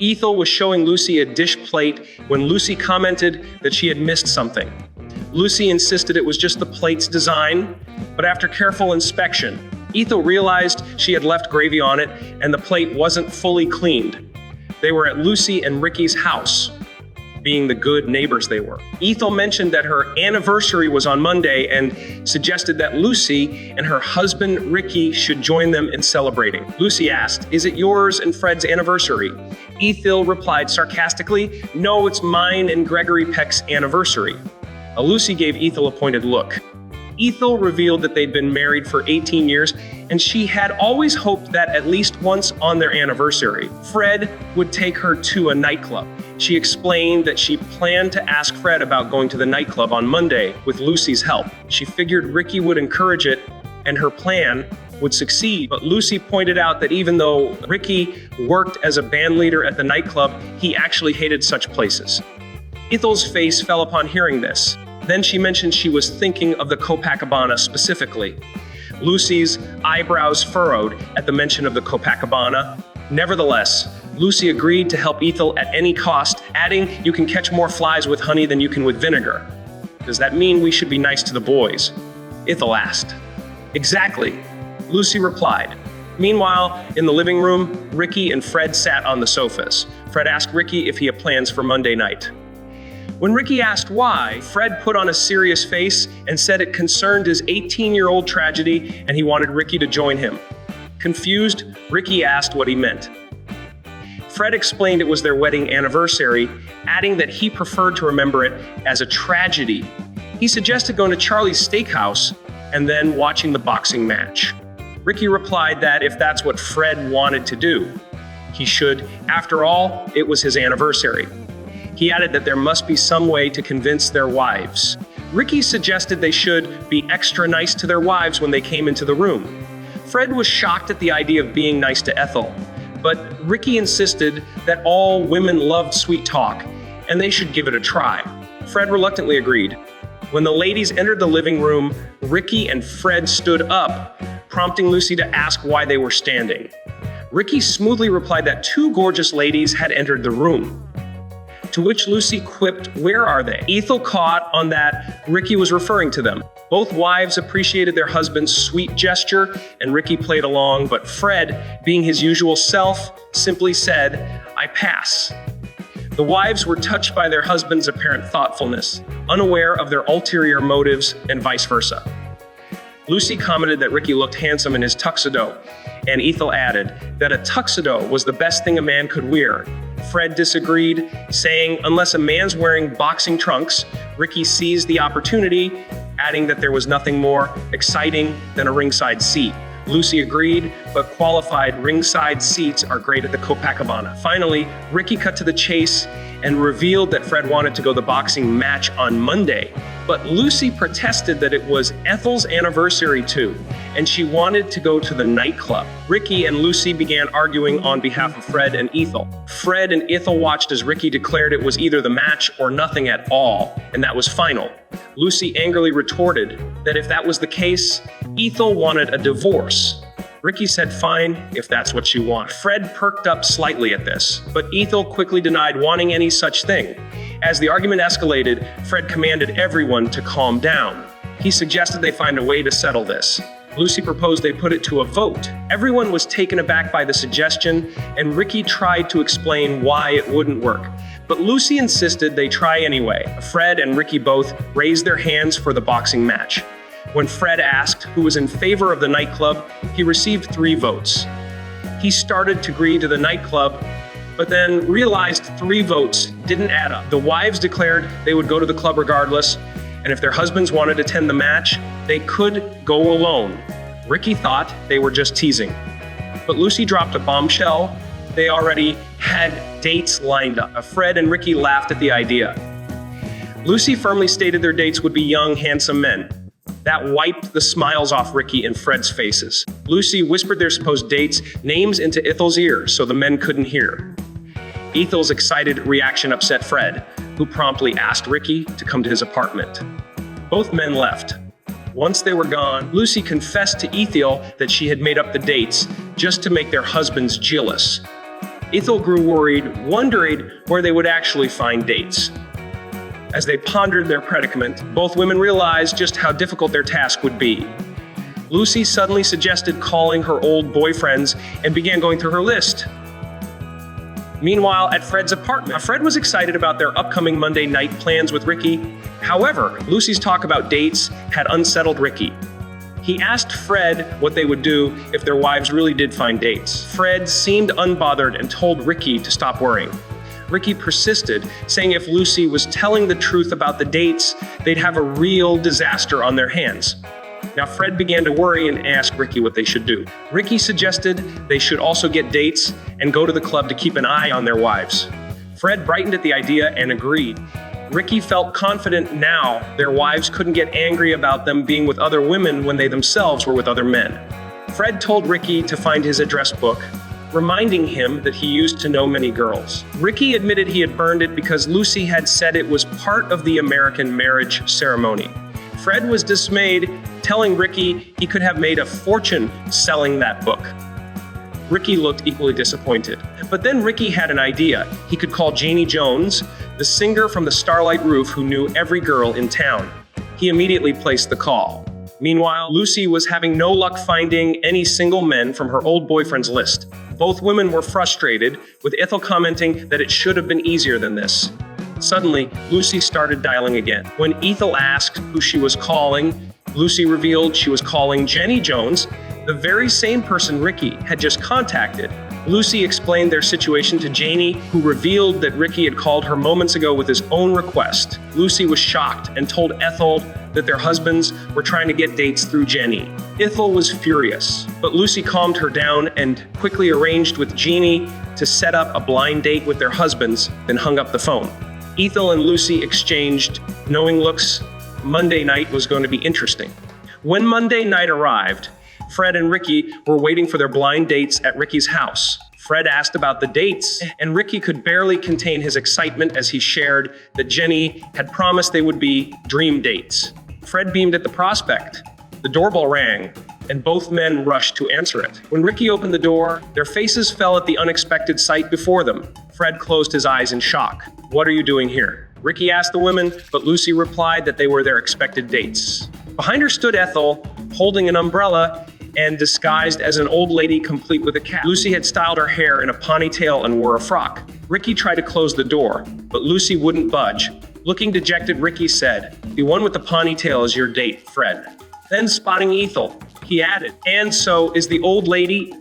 Ethel was showing Lucy a dish plate when Lucy commented that she had missed something. Lucy insisted it was just the plate's design, but after careful inspection, Ethel realized she had left gravy on it and the plate wasn't fully cleaned. They were at Lucy and Ricky's house, being the good neighbors they were. Ethel mentioned that her anniversary was on Monday and suggested that Lucy and her husband Ricky should join them in celebrating. Lucy asked, "Is it yours and Fred's anniversary?" Ethel replied sarcastically, "No, it's mine and Gregory Peck's anniversary." Lucy gave Ethel a pointed look. Ethel revealed that they'd been married for 18 years, and she had always hoped that at least once on their anniversary, Fred would take her to a nightclub. She explained that she planned to ask Fred about going to the nightclub on Monday with Lucy's help. She figured Ricky would encourage it, and her plan would succeed. But Lucy pointed out that even though Ricky worked as a band leader at the nightclub, he actually hated such places. Ethel's face fell upon hearing this. Then she mentioned she was thinking of the Copacabana specifically. Lucy's eyebrows furrowed at the mention of the Copacabana. Nevertheless, Lucy agreed to help Ethel at any cost, adding, "You can catch more flies with honey than you can with vinegar. Does that mean we should be nice to the boys?" Ethel asked. "Exactly," Lucy replied. Meanwhile, in the living room, Ricky and Fred sat on the sofas. Fred asked Ricky if he had plans for Monday night. When Ricky asked why, Fred put on a serious face and said it concerned his 18-year-old tragedy and he wanted Ricky to join him. Confused, Ricky asked what he meant. Fred explained it was their wedding anniversary, adding that he preferred to remember it as a tragedy. He suggested going to Charlie's Steakhouse and then watching the boxing match. Ricky replied that if that's what Fred wanted to do, he should. After all, it was his anniversary. He added that there must be some way to convince their wives. Ricky suggested they should be extra nice to their wives when they came into the room. Fred was shocked at the idea of being nice to Ethel, but Ricky insisted that all women loved sweet talk and they should give it a try. Fred reluctantly agreed. When the ladies entered the living room, Ricky and Fred stood up, prompting Lucy to ask why they were standing. Ricky smoothly replied that two gorgeous ladies had entered the room. To which Lucy quipped, "Where are they?" Ethel caught on that Ricky was referring to them. Both wives appreciated their husband's sweet gesture, and Ricky played along, but Fred, being his usual self, simply said, "I pass." The wives were touched by their husband's apparent thoughtfulness, unaware of their ulterior motives, and vice versa. Lucy commented that Ricky looked handsome in his tuxedo, and Ethel added that a tuxedo was the best thing a man could wear. Fred disagreed, saying unless a man's wearing boxing trunks, Ricky seized the opportunity, adding that there was nothing more exciting than a ringside seat. Lucy agreed, but qualified ringside seats are great at the Copacabana. Finally, Ricky cut to the chase and revealed that Fred wanted to go to the boxing match on Monday. But Lucy protested that it was Ethel's anniversary too, and she wanted to go to the nightclub. Ricky and Lucy began arguing on behalf of Fred and Ethel. Fred and Ethel watched as Ricky declared it was either the match or nothing at all, and that was final. Lucy angrily retorted that if that was the case, Ethel wanted a divorce. Ricky said fine, if that's what you want. Fred perked up slightly at this, but Ethel quickly denied wanting any such thing. As the argument escalated, Fred commanded everyone to calm down. He suggested they find a way to settle this. Lucy proposed they put it to a vote. Everyone was taken aback by the suggestion, and Ricky tried to explain why it wouldn't work. But Lucy insisted they try anyway. Fred and Ricky both raised their hands for the boxing match. When Fred asked who was in favor of the nightclub, he received 3 votes. He started to agree to the nightclub, but then realized 3 votes didn't add up. The wives declared they would go to the club regardless, and if their husbands wanted to attend the match, they could go alone. Ricky thought they were just teasing. But Lucy dropped a bombshell. They already had dates lined up. Fred and Ricky laughed at the idea. Lucy firmly stated their dates would be young, handsome men. That wiped the smiles off Ricky and Fred's faces. Lucy whispered their supposed dates' names into Ethel's ear so the men couldn't hear. Ethel's excited reaction upset Fred, who promptly asked Ricky to come to his apartment. Both men left. Once they were gone, Lucy confessed to Ethel that she had made up the dates just to make their husbands jealous. Ethel grew worried, wondering where they would actually find dates. As they pondered their predicament, both women realized just how difficult their task would be. Lucy suddenly suggested calling her old boyfriends and began going through her list. Meanwhile, at Fred's apartment, Fred was excited about their upcoming Monday night plans with Ricky. However, Lucy's talk about dates had unsettled Ricky. He asked Fred what they would do if their wives really did find dates. Fred seemed unbothered and told Ricky to stop worrying. Ricky persisted, saying if Lucy was telling the truth about the dates, they'd have a real disaster on their hands. Now Fred began to worry and asked Ricky what they should do. Ricky suggested they should also get dates and go to the club to keep an eye on their wives. Fred brightened at the idea and agreed. Ricky felt confident now their wives couldn't get angry about them being with other women when they themselves were with other men. Fred told Ricky to find his address book, reminding him that he used to know many girls. Ricky admitted he had burned it because Lucy had said it was part of the American marriage ceremony. Fred was dismayed, telling Ricky he could have made a fortune selling that book. Ricky looked equally disappointed. But then Ricky had an idea. He could call Janie Jones, the singer from the Starlight Roof who knew every girl in town. He immediately placed the call. Meanwhile, Lucy was having no luck finding any single men from her old boyfriend's list. Both women were frustrated, with Ethel commenting that it should have been easier than this. Suddenly, Lucy started dialing again. When Ethel asked who she was calling, Lucy revealed she was calling Jenny Jones, the very same person Ricky had just contacted. Lucy explained their situation to Janie, who revealed that Ricky had called her moments ago with his own request. Lucy was shocked and told Ethel that their husbands were trying to get dates through Jenny. Ethel was furious, but Lucy calmed her down and quickly arranged with Jeannie to set up a blind date with their husbands, then hung up the phone. Ethel and Lucy exchanged knowing looks. Monday night was going to be interesting. When Monday night arrived, Fred and Ricky were waiting for their blind dates at Ricky's house. Fred asked about the dates, and Ricky could barely contain his excitement as he shared that Jenny had promised they would be dream dates. Fred beamed at the prospect. The doorbell rang, and both men rushed to answer it. When Ricky opened the door, their faces fell at the unexpected sight before them. Fred closed his eyes in shock. "What are you doing here?" Ricky asked the women, but Lucy replied that they were their expected dates. Behind her stood Ethel, holding an umbrella and disguised as an old lady complete with a cap. Lucy had styled her hair in a ponytail and wore a frock. Ricky tried to close the door, but Lucy wouldn't budge. Looking dejected, Ricky said, "The one with the ponytail is your date, Fred." Then spotting Ethel, he added, "And so is the old lady."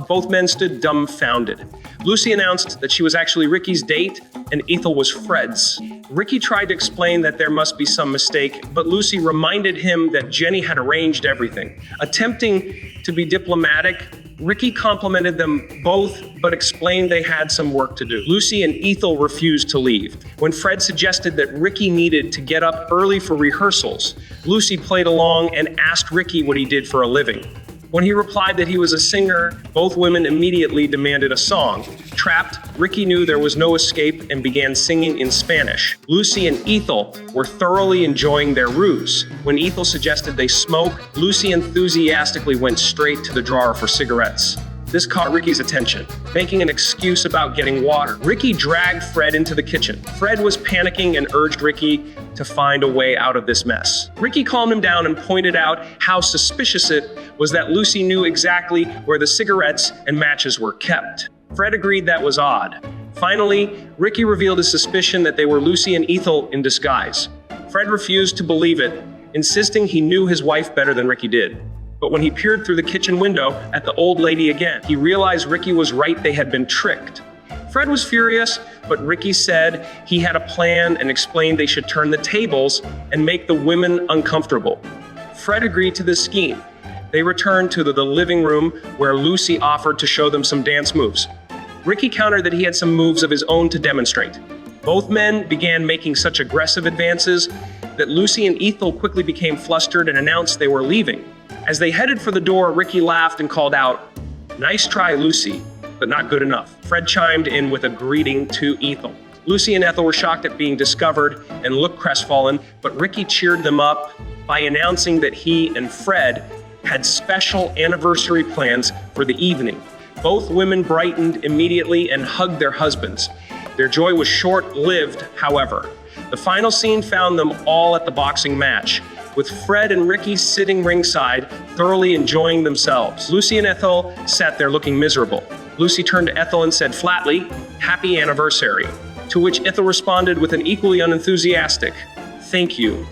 Both men stood dumbfounded. Lucy announced that she was actually Ricky's date and Ethel was Fred's. Ricky tried to explain that there must be some mistake, but Lucy reminded him that Jenny had arranged everything. Attempting to be diplomatic, Ricky complimented them both, but explained they had some work to do. Lucy and Ethel refused to leave. When Fred suggested that Ricky needed to get up early for rehearsals, Lucy played along and asked Ricky what he did for a living. When he replied that he was a singer, both women immediately demanded a song. Trapped, Ricky knew there was no escape and began singing in Spanish. Lucy and Ethel were thoroughly enjoying their ruse. When Ethel suggested they smoke, Lucy enthusiastically went straight to the drawer for cigarettes. This caught Ricky's attention, making an excuse about getting water. Ricky dragged Fred into the kitchen. Fred was panicking and urged Ricky to find a way out of this mess. Ricky calmed him down and pointed out how suspicious it was that Lucy knew exactly where the cigarettes and matches were kept. Fred agreed that was odd. Finally, Ricky revealed his suspicion that they were Lucy and Ethel in disguise. Fred refused to believe it, insisting he knew his wife better than Ricky did. But when he peered through the kitchen window at the old lady again, he realized Ricky was right, they had been tricked. Fred was furious, but Ricky said he had a plan and explained they should turn the tables and make the women uncomfortable. Fred agreed to this scheme. They returned to the living room where Lucy offered to show them some dance moves. Ricky countered that he had some moves of his own to demonstrate. Both men began making such aggressive advances that Lucy and Ethel quickly became flustered and announced they were leaving. As they headed for the door, Ricky laughed and called out, "Nice try, Lucy, but not good enough." Fred chimed in with a greeting to Ethel. Lucy and Ethel were shocked at being discovered and looked crestfallen, but Ricky cheered them up by announcing that he and Fred had special anniversary plans for the evening. Both women brightened immediately and hugged their husbands. Their joy was short-lived, however. The final scene found them all at the boxing match, with Fred and Ricky sitting ringside, thoroughly enjoying themselves. Lucy and Ethel sat there looking miserable. Lucy turned to Ethel and said flatly, "Happy anniversary," to which Ethel responded with an equally unenthusiastic, "Thank you."